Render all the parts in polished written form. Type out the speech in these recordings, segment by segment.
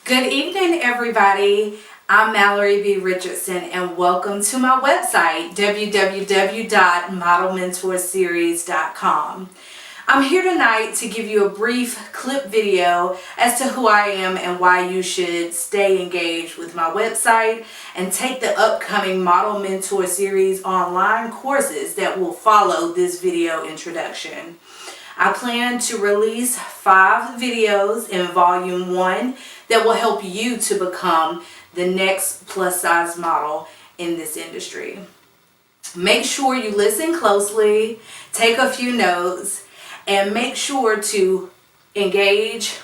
Good evening, everybody. I'm Mallory B. Richardson, and welcome to my website, www.modelmentorseries.com. I'm here tonight to give you a brief clip video as to who I am and why you should stay engaged with my website and take the upcoming Model Mentor Series online courses that will follow this video introduction. I plan to release 5 videos in volume 1 that will help you to become the next plus size model in this industry. Make sure you listen closely, take a few notes, and make sure to engage.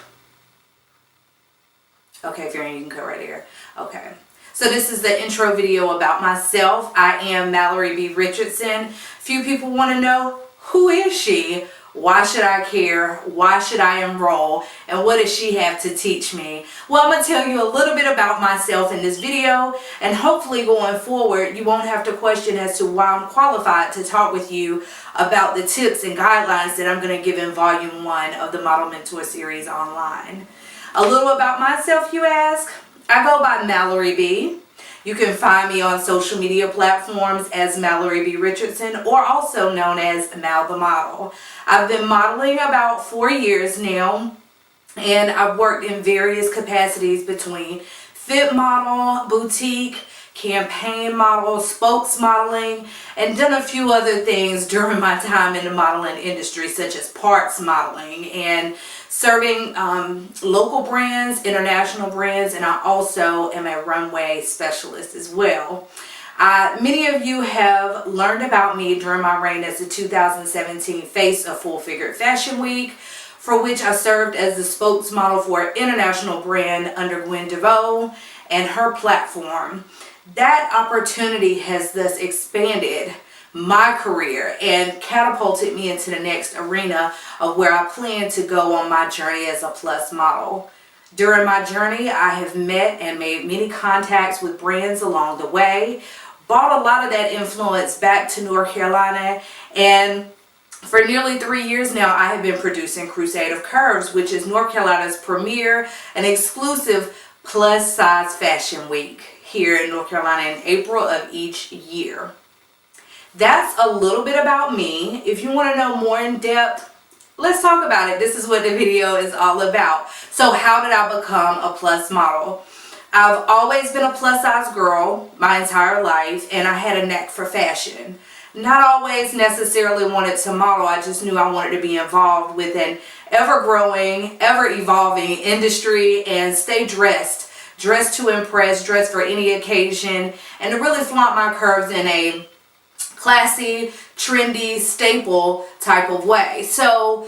Okay, if you're in, you can cut right here. Okay. So this is the intro video about myself. I am Mallory B. Richardson. Few people want to know, who is she? Why should I care? Why should I enroll? And what does she have to teach me? Well, I'm going to tell you a little bit about myself in this video, and hopefully going forward you won't have to question as to why I'm qualified to talk with you about the tips and guidelines that I'm going to give in volume 1 of the Model Mentor Series online. A little about myself, you ask? I go by Mallory B. You can find me on social media platforms as Mallory B. Richardson, or also known as Mal the Model. I've been modeling about 4 years now, and I've worked in various capacities between fit model, boutique, campaign model, spokes modeling, and done a few other things during my time in the modeling industry, such as parts modeling and serving local brands, international brands, and I also am a runway specialist as well. Many of you have learned about me during my reign as the 2017 Face of Full Figured Fashion Week, for which I served as the spokesmodel for an international brand under Gwen DeVoe and her platform. That opportunity has thus expanded my career and catapulted me into the next arena of where I plan to go on my journey as a plus model. During my journey, I have met and made many contacts with brands along the way, brought a lot of that influence back to North Carolina, and for nearly 3 years now, I have been producing Crusade of Curves, which is North Carolina's premier and exclusive plus size fashion week here in North Carolina in April of each year. That's a little bit about me. If you want to know more in depth, let's talk about it. This is what the video is all about. So how did I become a plus model? I've always been a plus size girl my entire life, and I had a knack for fashion. Not always necessarily wanted to model, I just knew I wanted to be involved with an ever-growing, ever-evolving industry and stay dressed to impress, dressed for any occasion, and to really flaunt my curves in a classy, trendy, staple type of way. So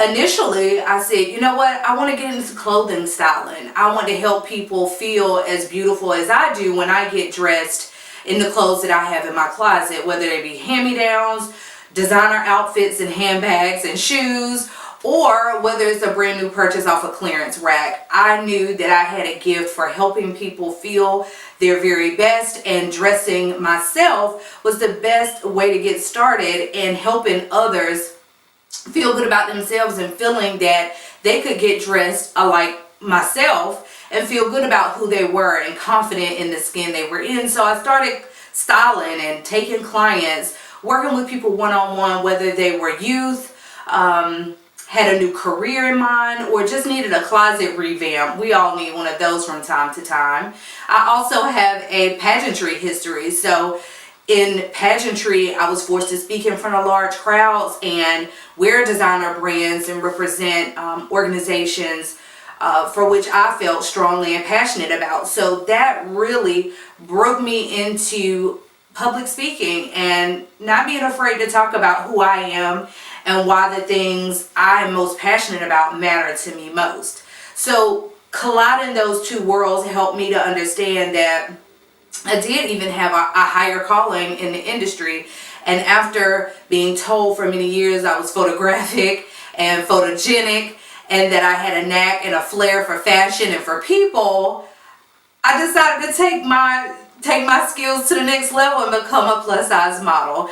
initially I said, you know what, I want to get into clothing styling. I want to help people feel as beautiful as I do when I get dressed in the clothes that I have in my closet, whether they be hand-me-downs, designer outfits and handbags and shoes, or whether it's a brand new purchase off a clearance rack. I knew that I had a gift for helping people feel their very best, and dressing myself was the best way to get started in helping others feel good about themselves and feeling that they could get dressed like myself and feel good about who they were and confident in the skin they were in. So I started styling and taking clients, working with people one-on-one, whether they were youth, had a new career in mind, or just needed a closet revamp. We all need one of those from time to time. I also have a pageantry history. So in pageantry, I was forced to speak in front of large crowds and wear designer brands and represent organizations for which I felt strongly and passionate about. So that really broke me into public speaking and not being afraid to talk about who I am and why the things I'm most passionate about matter to me most. So colliding those two worlds helped me to understand that I did even have a higher calling in the industry. And after being told for many years I was photographic and photogenic and that I had a knack and a flair for fashion and for people, I decided to take my skills to the next level and become a plus size model.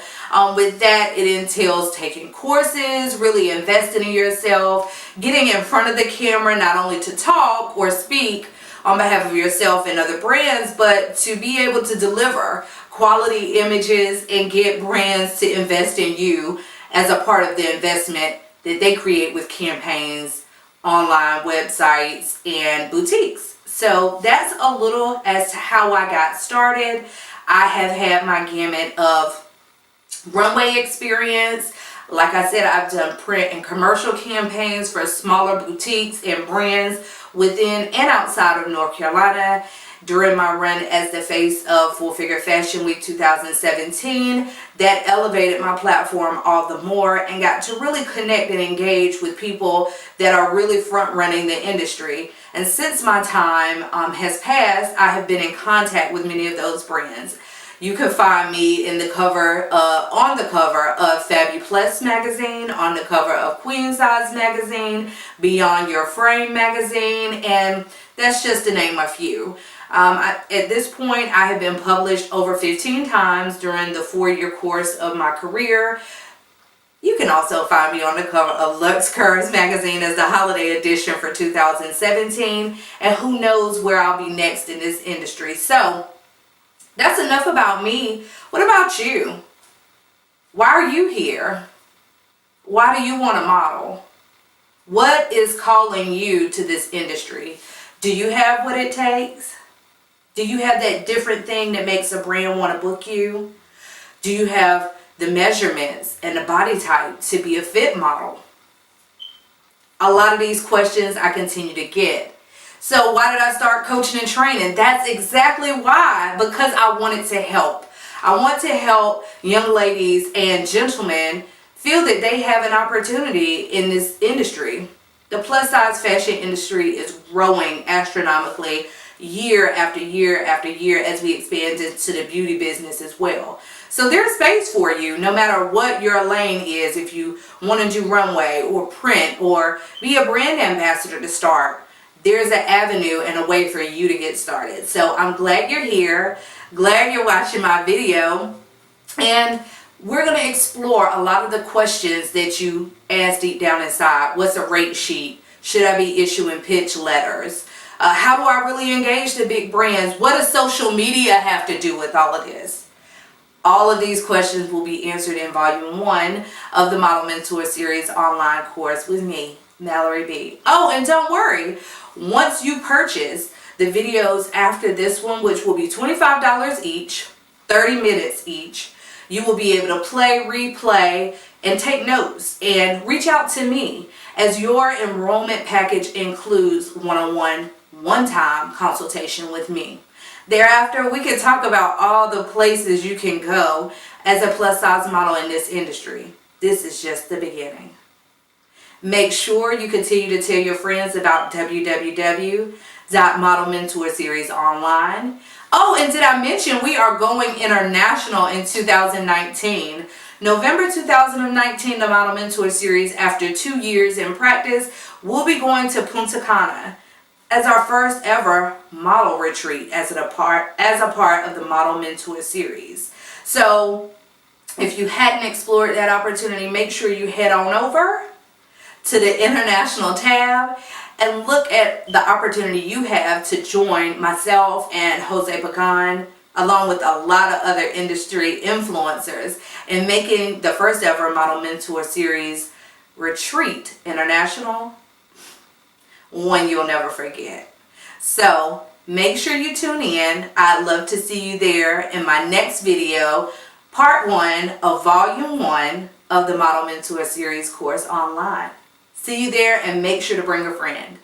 With that, it entails taking courses, really investing in yourself, getting in front of the camera, not only to talk or speak, on behalf of yourself and other brands, but to be able to deliver quality images and get brands to invest in you as a part of the investment that they create with campaigns, online websites, and boutiques. So that's a little as to how I got started. I have had my gamut of runway experience. Like I said, I've done print and commercial campaigns for smaller boutiques and brands within and outside of North Carolina. During my run as the face of Full Figure Fashion Week 2017, that elevated my platform all the more and got to really connect and engage with people that are really front running the industry. And since my time has passed, I have been in contact with many of those brands. You can find me in the cover, on the cover of Fabulous magazine, on the cover of Queen Size magazine, Beyond Your Frame magazine, and that's just to name a few. At this point, I have been published over 15 times during the 4-year course of my career. You can also find me on the cover of Luxe Curves magazine as the holiday edition for 2017, and who knows where I'll be next in this industry. So that's enough about me. What about you? Why are you here? Why do you want to model? What is calling you to this industry? Do you have what it takes? Do you have that different thing that makes a brand want to book you? Do you have the measurements and the body type to be a fit model? A lot of these questions I continue to get. So why did I start coaching and training? That's exactly why, because I wanted to help. I want to help young ladies and gentlemen feel that they have an opportunity in this industry. The plus size fashion industry is growing astronomically year after year after year as we expand into the beauty business as well. So there's space for you no matter what your lane is. If you want to do runway or print or be a brand ambassador to start, there's an avenue and a way for you to get started. So I'm glad you're here, glad you're watching my video, and we're going to explore a lot of the questions that you ask deep down inside. What's a rate sheet? Should I be issuing pitch letters? How do I really engage the big brands? What does social media have to do with all of this? All of these questions will be answered in Volume 1 of the Model Mentor Series online course with me, Mallory B. Oh, and don't worry, once you purchase the videos after this one, which will be $25 each, 30 minutes each, you will be able to play, replay, and take notes and reach out to me, as your enrollment package includes one-on-one, one-time consultation with me. Thereafter, we can talk about all the places you can go as a plus size model in this industry. This is just the beginning. Make sure you continue to tell your friends about www.modelmentorseries online. Oh, and did I mention we are going international in 2019? November 2019, the Model Mentor Series, after 2 years in practice, we'll be going to Punta Cana as our first ever model retreat as a part of the Model Mentor Series. So if you hadn't explored that opportunity, make sure you head on over to the international tab and look at the opportunity you have to join myself and Jose Pagan, along with a lot of other industry influencers, in making the first ever Model Mentor Series retreat international, one you'll never forget. So make sure you tune in. I'd love to see you there in my next video, part 1 of Volume 1 of the Model Mentor Series course online. See you there, and make sure to bring a friend.